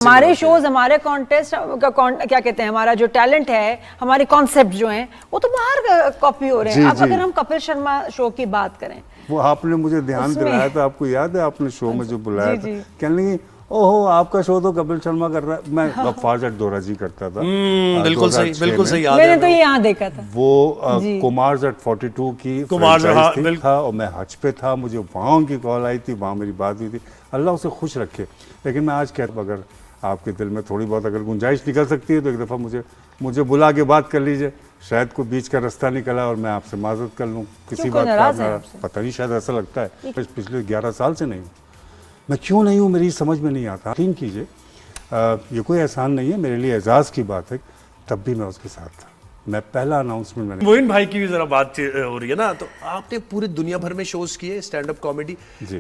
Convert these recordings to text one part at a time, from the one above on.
हमारे शोज, हमारे कॉन्टेस्ट क्या कहते हैं, हमारा जो टैलेंट है, हमारे कॉन्सेप्ट जो हैं वो तो बाहर कॉपी हो रहे हैं। अब अगर हम कपिल शर्मा शो की बात करें, वो आपने मुझे ध्यान दिलाया था, आपको याद है आपने शो में जो बुलाया था, कहने लगी ओहो आपका शो तो कपिल शर्मा कर रहा है। मैं गफ्फार जट जी करता था। बिल्कुल सही, बिल्कुल सही याद मैंने तो ये यहाँ देखा था। वो कुमार जट 42 की फ्रेंचाइज था और मैं हज पे था, मुझे वहाँ उनकी कॉल आई थी, वहाँ मेरी बात हुई थी। अल्लाह उसे खुश रखे। लेकिन मैं आज कहता हूँ अगर आपके दिल में थोड़ी बहुत अगर गुंजाइश निकल सकती है तो एक दफ़ा मुझे बुला के बात कर लीजिए। शायद कोई बीच का रास्ता निकला और मैं आपसे माजरत कर लूँ किसी बात का। पता नहीं, शायद ऐसा लगता है पिछले 11 साल से नहीं हूँ। मैं क्यों नहीं हूँ मेरी समझ में नहीं आता। यकीन कीजिए ये कोई एहसान नहीं है, मेरे लिए एजाज़ की बात है। तब भी मैं उसके साथ था। मैं पहला अनाउंसमेंट मैंने मोइन भाई की भी जरा बात हो रही है ना, तो आपने पूरे दुनिया भर में शोज किए स्टैंड अप कॉमेडी।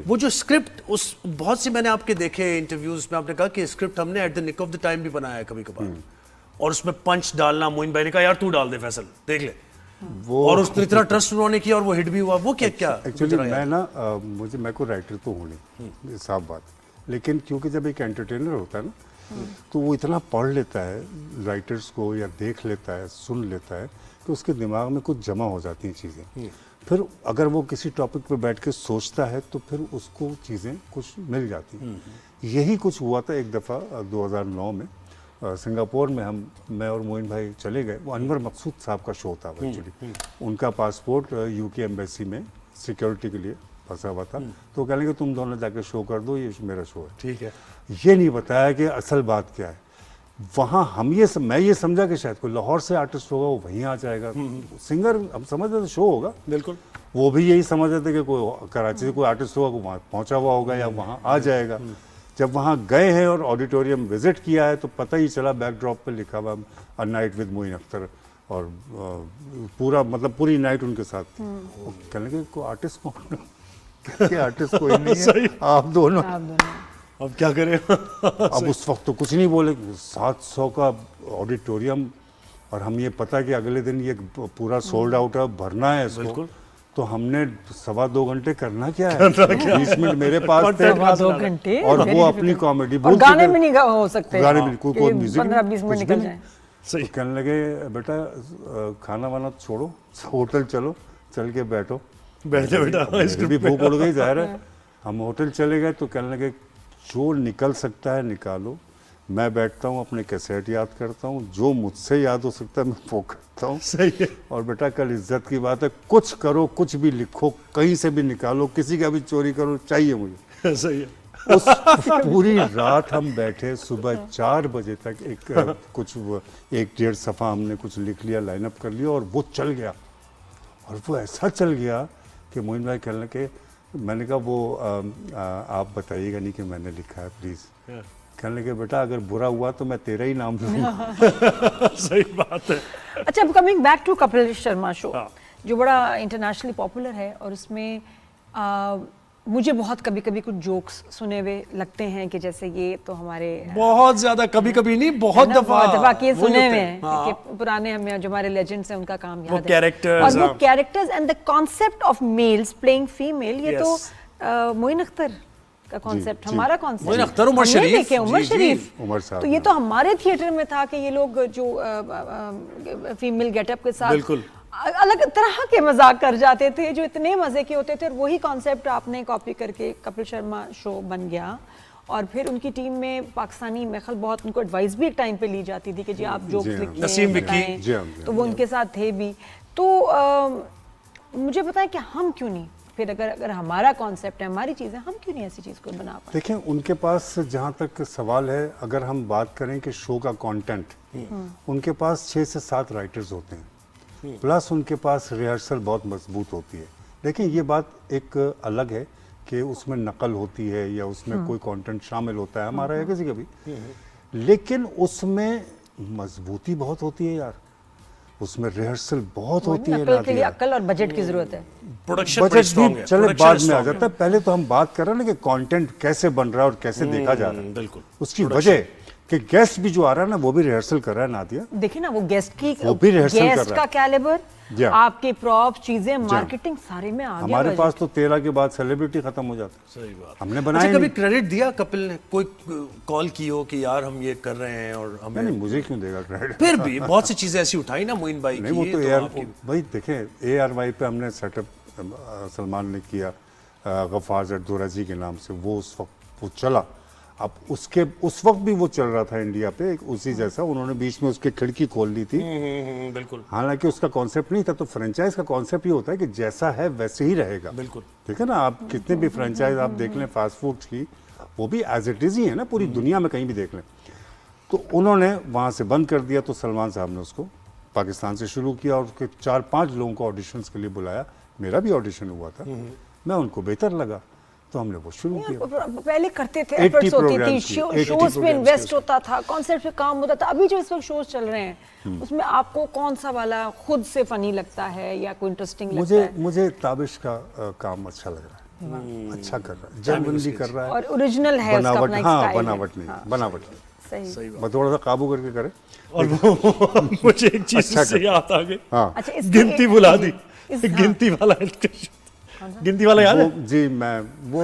वो जो स्क्रिप्ट उस बहुत से मैंने आपके देखे इंटरव्यूज में, आपने कहा कि स्क्रिप्ट हमने at the nick of the time भी बनाया है कभी कभार, और उसमें पंच डालना, मोइन भाई ने कहा यार तू डाल दे फैसल देख ले, वो और उसने इतना ट्रस्ट उन्होंने किया और वो हिट भी हुआ। वो क्या एक्चुअली मैं ना मैं को राइटर तो हूँ नहीं, साफ बात, लेकिन क्योंकि जब एक एंटरटेनर होता है ना तो वो इतना पढ़ लेता है राइटर्स को या देख लेता है, सुन लेता है कि उसके दिमाग में कुछ जमा हो जाती हैं चीज़ें। फिर अगर वो किसी टॉपिक पे बैठ के सोचता है तो फिर उसको चीज़ें कुछ मिल जाती हैं। यही कुछ हुआ था एक दफ़ा 2009 में सिंगापुर में मैं और मोइन भाई चले गए। वो अनवर मकसूद साहब का शो था एक्चुअली। उनका पासपोर्ट यूके एम्बेसी में सिक्योरिटी के लिए फंसा हुआ था, तो कह लेंगे तुम दोनों जाके शो कर दो, ये मेरा शो है। ठीक है। ये नहीं बताया कि असल बात क्या है। वहाँ मैं ये समझा कि शायद कोई लाहौर से आर्टिस्ट होगा, वो वहीं आ जाएगा, सिंगर हम समझ रहे थे शो होगा। बिल्कुल। वो भी यही समझ रहे थे कि कोई कराची से कोई आर्टिस्ट होगा, वहाँ पहुँचा हुआ होगा या वहाँ आ जाएगा। जब वहाँ गए हैं और ऑडिटोरियम विजिट किया है तो पता ही चला बैकड्रॉप पे लिखा हुआ a night with Moin Akhtar, और पूरा मतलब पूरी नाइट उनके साथ थी। कहने लगे कोई आर्टिस्ट कौन? आर्टिस्ट कोई नहीं है, आप दोनों। अब क्या करें? अब उस वक्त तो कुछ नहीं बोले। 700 का ऑडिटोरियम और हम ये पता कि अगले दिन ये पूरा सोल्ड आउट है, भरना है इसको। तो हमने 2.25 घंटे करना क्या है, 20 मिनट मेरे पास थे 2 घंटे और वो अपनी कॉमेडी बोल, गाने में नहीं हो सकते, गाने में कोई म्यूजिक 15-20 मिनट निकल जाए। सही। कहने लगे बेटा खाना वाना छोड़ो, होटल चलो, चल के बैठो। बैठ जा बेटा, भी भूख उड़ गई जाहिर है। हम होटल चले गए तो कहने लगे जो निकल सकता है निकालो। मैं बैठता हूँ अपने कैसेट याद करता हूँ, जो मुझसे याद हो सकता है मैं वो करता हूँ। सही है। और बेटा कल इज्जत की बात है, कुछ करो, कुछ भी लिखो, कहीं से भी निकालो, किसी का भी चोरी करो, चाहिए मुझे। सही है। उस पूरी रात हम बैठे, सुबह 4 बजे तक एक 1.5 सफ़ा हमने कुछ लिख लिया, लाइनअप कर लिया और वो चल गया। और वो ऐसा चल गया कि मोइन भाई कहने के, मैंने कहा वो आप बताइएगा नहीं कि मैंने लिखा है प्लीज़। कहने लगे बेटा अगर बुरा हुआ तो मैं तेरा ही नाम लूँगा। सही बात है। अच्छा, अब coming back to Kapil Sharma show, जो बड़ा इंटरनेशनली पॉपुलर है, और उसमें मुझे बहुत कभी कुछ जोक्स सुने हुए लगते हैं कि जैसे ये तो हमारे बहुत ज्यादा, कभी नहीं बहुत दफा के सुने हुए हैं कि पुराने हमें जो हमारे लेजेंड्स हैं उनका काम याद है। कैरेक्टर्स और वो characters and the concept of males playing female, ये तो मोइन अख्तर का कॉन्सेप्ट, हमारा कॉन्सेप्ट। मोइन अख्तर, उमर शरीफ, उमर शरीफ, साहब। तो ये तो हमारे थिएटर में था कि ये लोग जो फीमेल गेटअप के साथ बिल्कुल अलग तरह के मजाक कर जाते थे जो इतने मजे के होते थे। और वही कॉन्सेप्ट आपने कॉपी करके कपिल शर्मा शो बन गया। और फिर उनकी टीम में पाकिस्तानी मेखल बहुत, उनको एडवाइस भी एक टाइम पे ली जाती थी कि जी आप जोक्स लिखिए, नसीम विक्की, तो वो उनके साथ थे भी। तो मुझे बताएं कि हम क्यों नहीं, फिर अगर हमारा कॉन्सेप्ट है, हमारी चीज़ है, हम क्यों नहीं ऐसी चीज़ को बना पाते? देखें उनके पास जहाँ तक सवाल है, अगर हम बात करें कि शो का कंटेंट, उनके पास 6 से 7 राइटर्स होते हैं, प्लस उनके पास रिहर्सल बहुत मजबूत होती है। लेकिन ये बात एक अलग है कि उसमें नकल होती है या उसमें कोई कंटेंट शामिल होता है हमारा या किसी का भी, लेकिन उसमें मजबूती बहुत होती है यार, उसमें रिहर्सल बहुत होती है। नकल के लिए अक्ल और बजट की जरूरत है। प्रोडक्शन बजट भी चले बाद में आ जाता है, पहले तो हम बात कर रहे हैं ना कि कंटेंट कैसे बन रहा है और कैसे देखा जा रहा है। बिल्कुल उसकी वजह कि गेस्ट भी जो आ रहा है ना वो भी रिहर्सल कर रहा है नादिया। देखिए ना वो गेस्ट की, वो भी rehearsal कर गेस्ट रहा का है। कैलिबर, जी। आपके प्रॉप चीजें, मार्केटिंग सारे में आ गया। हमारे पास तो 13 के बाद सेलिब्रिटी खत्म हो जाता है। सही बात। हमने अच्छा, बनाया कभी नहीं। क्रेडिट दिया कपिल ने? कोई कॉल की हो कि यार हम ये कर रहे हैं और हमें? नहीं, मुझे क्यों देगा क्रेडिट? फिर भी बहुत सी चीजें ऐसी उठाई ना मोइन भाई नहीं, की, वो ये तो तो AR आपकी- भाई देखें, ARY पे हमने सेटअप सलमान ने किया गफ्फार जरदोराजी के नाम से, वो उस वक्त वो चला। अब उसके उस वक्त भी वो चल रहा था इंडिया पे एक उसी जैसा, उन्होंने बीच में उसकी खिड़की खोल दी थी। बिल्कुल हालांकि उसका कॉन्सेप्ट नहीं था, तो फ्रेंचाइज का कॉन्सेप्ट ये होता है कि जैसा है वैसे ही रहेगा। बिल्कुल। ठीक है ना, आप कितने भी फ्रेंचाइज आप देख लें फास्ट फूड की, वो भी एज इट इज ही है ना, पूरी दुनिया में कहीं भी देख लें। तो उन्होंने वहाँ से बंद कर दिया, तो सलमान साहब ने उसको पाकिस्तान से शुरू किया और उसके 4-5 लोगों को ऑडिशंस के लिए बुलाया। मेरा भी ऑडिशन हुआ था, मैं उनको बेहतर लगा तो हमने वो शुरू किया। पहले करते थे, 80 एफर्ट्स होती थी, प्रोग्राम्स की, 80 शोज में प्रोग्राम्स इन्वेस्ट की। होता था, कॉन्सेप्ट पे काम होता था। अभी जो इस वक्त शोज चल रहे हैं उसमें आपको कौन सा वाला खुद से फनी लगता है या कोई इंटरेस्टिंग लगता है? मुझे ताबिश का काम अच्छा लग रहा है, अच्छा कर रहा है, जनरली कर रहा है और ओरिजिनल है उसका बनावट। अपना एक हाँ, स्टाइल है। बनावट नहीं, बनावट नहीं। सही। मैं थोड़ा सा काबू करके करे। और वो मुझे एक चीज अच्छा से याद आ गई। हाँ, अच्छा, इसके गिनती भुला दी। हाँ। गिनती वाला गिनती वाला याद है? वो जी मैं वो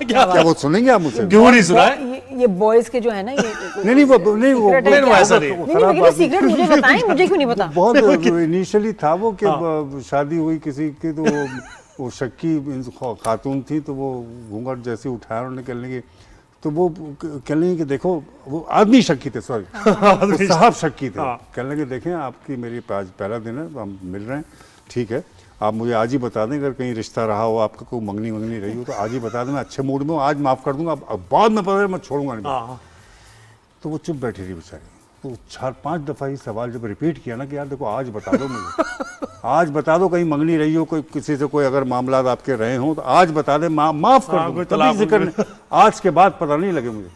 क्या क्या वो सुनेंगे आप मुझसे? क्यों नहीं सुना है? ये बॉयज के जो है ना, ये नहीं वो नहीं वो Secret है क्या? ऐसा नहीं। नहीं, लेकिन सीक्रेट मुझे बताएं, मुझे क्यों नहीं पता? बहुत इनिशियली था वो कि शादी हुई किसी की, तो वो शक्की खातून थी, तो वो घूंघट जैसे उठाया उन्होंने, कहने लगी तो वो कहने लगी कि देखो, वो आदमी शक्की थे, सॉरी वो साहब शक्की थे। कहने लगे देखें आपकी मेरी आज पहला दिन है, हम मिल रहे हैं, ठीक है, आप मुझे आज ही बता दें, अगर कहीं रिश्ता रहा हो, आपका कोई मंगनी वंगनी रही हो तो आज ही बता दें, मैं अच्छे मूड में हूँ, आज माफ़ कर दूंगा, अब बाद में पता मैं छोड़ूंगा नहीं। तो वो चुप बैठी रही बेचारी। तो 4-5 दफ़ा ये सवाल जब रिपीट किया ना कि यार देखो आज बता दो मुझे, आज बता दो, कहीं मंगनी रही हो, कोई किसी से कोई अगर मामला आपके रहे हों तो आज बता दें, माफ़ कर दो, तभी जिक्र नहीं, आज के बाद पता नहीं लगे मुझे।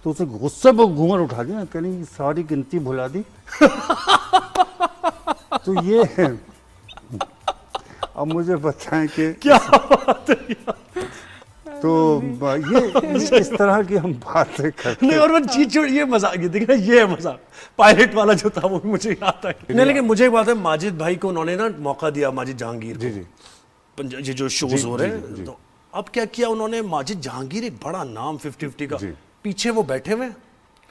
तो उसे गुस्से पर घूंघट उठा दिया, कहनी सारी गिनती भुला दी। तो ये है, अब मुझे बताएं कि क्या बात है? तो ये इस तरह की हम बातें करते नहीं, और वो चीज ये मजाक, ये देख रहा है, ये है मजाक। पायलट वाला जो था वो मुझे याद है। नहीं, लेकिन मुझे एक बात है, माजिद भाई को उन्होंने ना मौका दिया, माजिद जहांगीर जी को। जी ये जो शोज हो रहे जी, जी। हैं, तो अब क्या किया उन्होंने, माजिद जहांगीर एक बड़ा नाम 50-50 का, जी। पीछे वो बैठे हुए हैं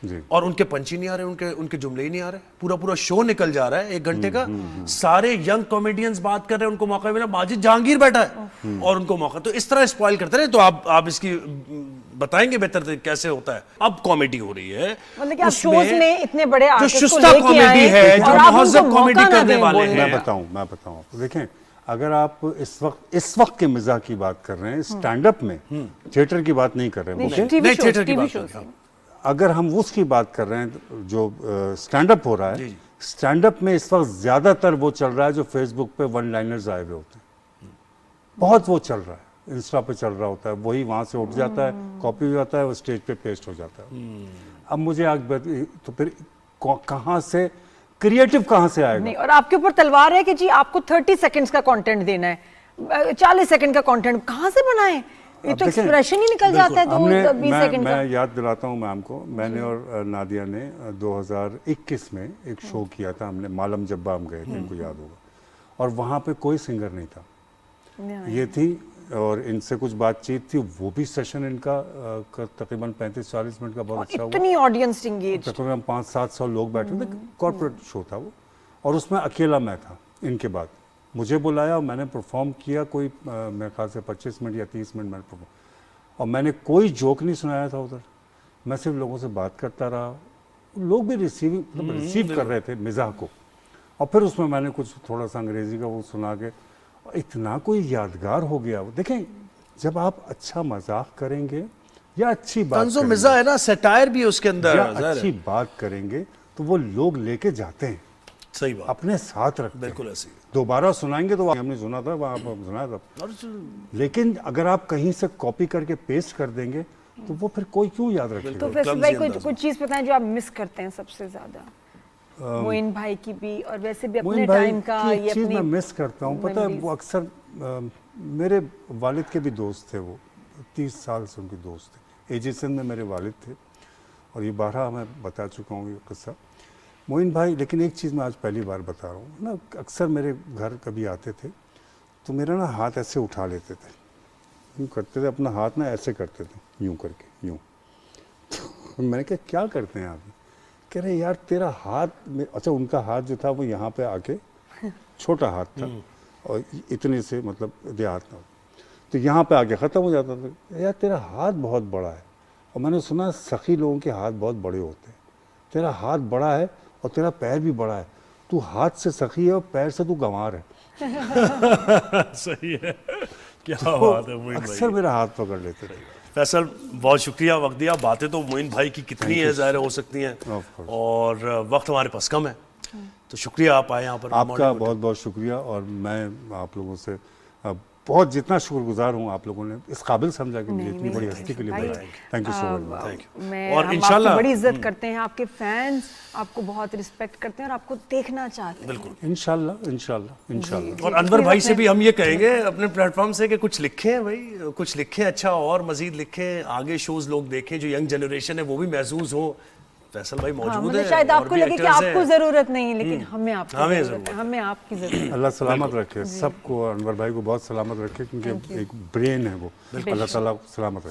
जी और उनके पंच ही नहीं आ रहे, उनके जुमले ही नहीं आ रहे, पूरा शो निकल जा रहा है 1 घंटे का, सारे यंग कॉमेडियंस बात कर रहे हैं, उनको मौका मिला, माजिद जहांगीर बैठा है और उनको मौका, तो इस तरह स्पॉइल करते रहे। तो आप इसकी बताएंगे बेहतर कैसे होता है? अब कॉमेडी हो रही है, मतलब कि आप शोज में इतने बड़े जो आर्टिस्ट को शुस्ता लेके कॉमेडी आए है, जो और आप महज़ब उनको कॉमेडी मौका ना करने दें वाले बोलने हैं। मैं बताऊं देखें, अगर आप इस वक्त के मिजाह की बात कर रहे हैं, स्टैंड अप में, थिएटर की बात नहीं कर रहे हैं, नहीं, ओके? टीवी नहीं, शोज, थिएटर की टीवी बात शोज। नहीं, अगर हम उसकी बात कर रहे हैं जो स्टैंड अप हो रहा है, स्टैंड अप में इस वक्त ज्यादातर वो चल रहा है जो फेसबुक पे वन लाइनर्स आए हुए होते हैं, बहुत वो चल रहा है, इंस्टा पे चल रहा होता है, वही वहां से उठ जाता है, कॉपी हो जाता है, वो स्टेज पे पेस्ट हो जाता है। अब मुझे तो फिर कहाँ से क्रिएटिव कहाँ से आएगा? नहीं, और आपके ऊपर तलवार है कि जी आपको 30 सेकंड्स का कंटेंट देना है, 40 सेकंड का कंटेंट कहाँ से बनाएं? ये तो देखें, एक्सप्रेशन ही निकल जाता है 20 सेकंड का। मैं याद दिलाता हूँ मैम को, मैंने और नादिया ने 2021 में एक शो किया था, हमने मालम जब्बा हम गए थे, इनको याद होगा, और वहाँ पे कोई सिंगर नहीं था, ये थी, और इनसे कुछ बातचीत थी, वो भी सेशन इनका तकरीबन 35-40 मिनट का बहुत अच्छा हुआ, इतनी ऑडियंस एंगेज, तकरीबन 500-700 लोग बैठे थे, कॉर्पोरेट शो था वो, और उसमें अकेला मैं था। इनके बाद मुझे बुलाया और मैंने परफॉर्म किया, कोई मेरे ख्याल से 25 मिनट या 30 मिनट मैंने परफॉर्म, और मैंने कोई जोक नहीं सुनाया था उधर, मैं सिर्फ लोगों से बात करता रहा, लोग भी रिसीव कर रहे थे मिजाह को, और फिर उसमें मैंने कुछ थोड़ा सा अंग्रेजी का वो सुना के, इतना कोई यादगार हो गया। देखें, जब आप अच्छा मजाक करेंगे या अच्छी बात तंज़ो मिज़ाह है ना, सटायर भी है उसके अंदर, या अच्छी बात करेंगे तो वो लोग लेके जाते हैं, सही बात, अपने साथ रखते हैं। बिल्कुल ऐसी। दोबारा सुनाएंगे तो हमने सुना था, वहाँ पर सुनाया था, लेकिन अगर आप कहीं से कॉपी करके पेस्ट कर देंगे तो वो फिर कोई क्यों याद रखेगा? तो फिर भाई कुछ चीज बताएं जो आप मिस करते हैं सबसे ज्यादा, मोइन भाई की भी, और वैसे भी अपने मोइन भाई टाइम का की ये एक चीज़ अपनी मैं मिस करता हूँ, पता है, वो अक्सर मेरे वालिद के भी दोस्त थे, वो 30 साल से उनके दोस्त थे, एजेसन में मेरे वालिद थे और ये 12 मैं बता चुका हूँ ये किस्सा। मोइन भाई, लेकिन एक चीज़ मैं आज पहली बार बता रहा हूँ ना, अक्सर मेरे घर कभी आते थे तो मेरा ना हाथ ऐसे उठा लेते थे, यूँ करते थे, अपना हाथ ना ऐसे करते थे यूँ करके, यूँ। तो मैंने कहा क्या करते हैं आप? कह रहे यार तेरा हाथ में, अच्छा उनका हाथ जो था वो यहाँ पे आके छोटा हाथ था और इतने से मतलब देहात था, तो यहाँ पे आके ख़त्म हो जाता था। यार तेरा हाथ बहुत बड़ा है और मैंने सुना सखी लोगों के हाथ बहुत बड़े होते हैं, तेरा हाथ बड़ा है और तेरा पैर भी बड़ा है, तू हाथ से सखी है और पैर से तू गंवार है। सही है, क्या बात है मोइन अक्सर भाई। मेरा हाथ पकड़ लेते थे। फैसल बहुत शुक्रिया वक्त दिया। बातें तो मोइन भाई की कितनी है ज़ाहिर हो सकती हैं Of course. और वक्त हमारे पास कम है, तो शुक्रिया आप आए यहाँ पर। आपका बहुत बहुत शुक्रिया और मैं आप लोगों से बहुत जितना शुक्रगुजार हूँ आप लोगों ने इस काबिल समझा कि मुझे इतनी बड़ी हस्ती के लिए भाई, बुलाया। Thank you so much. Thank you. मैं और हम इंशाल्लाह आपकी बड़ी इज्जत करते हैं, आपके फैंस आपको बहुत रिस्पेक्ट करते हैं और आपको देखना चाहते हैं। बिल्कुल। इंशाल्लाह इंशाल्लाह इंशाल्लाह। और अनवर भाई से भी हम ये कहेंगे अपने प्लेटफॉर्म से कि कुछ लिखें भाई, कुछ लिखें अच्छा और मजीद लिखें, आगे शोज लोग देखें, जो यंग जनरेशन है वो भी महसूस हो। फैसल भाई हाँ, मौजूद मतलब है, शायद और आपको भी लगे कि actors हैं। आपको जरूरत नहीं है, लेकिन हमें आपकी हमें जरूरत जरूरत है, हमें आपकी जरूरत है। अल्लाह सलामत रखे सबको, अनवर भाई को बहुत सलामत रखे क्योंकि एक ब्रेन है वो, अल्लाह ताला सलामत रखे।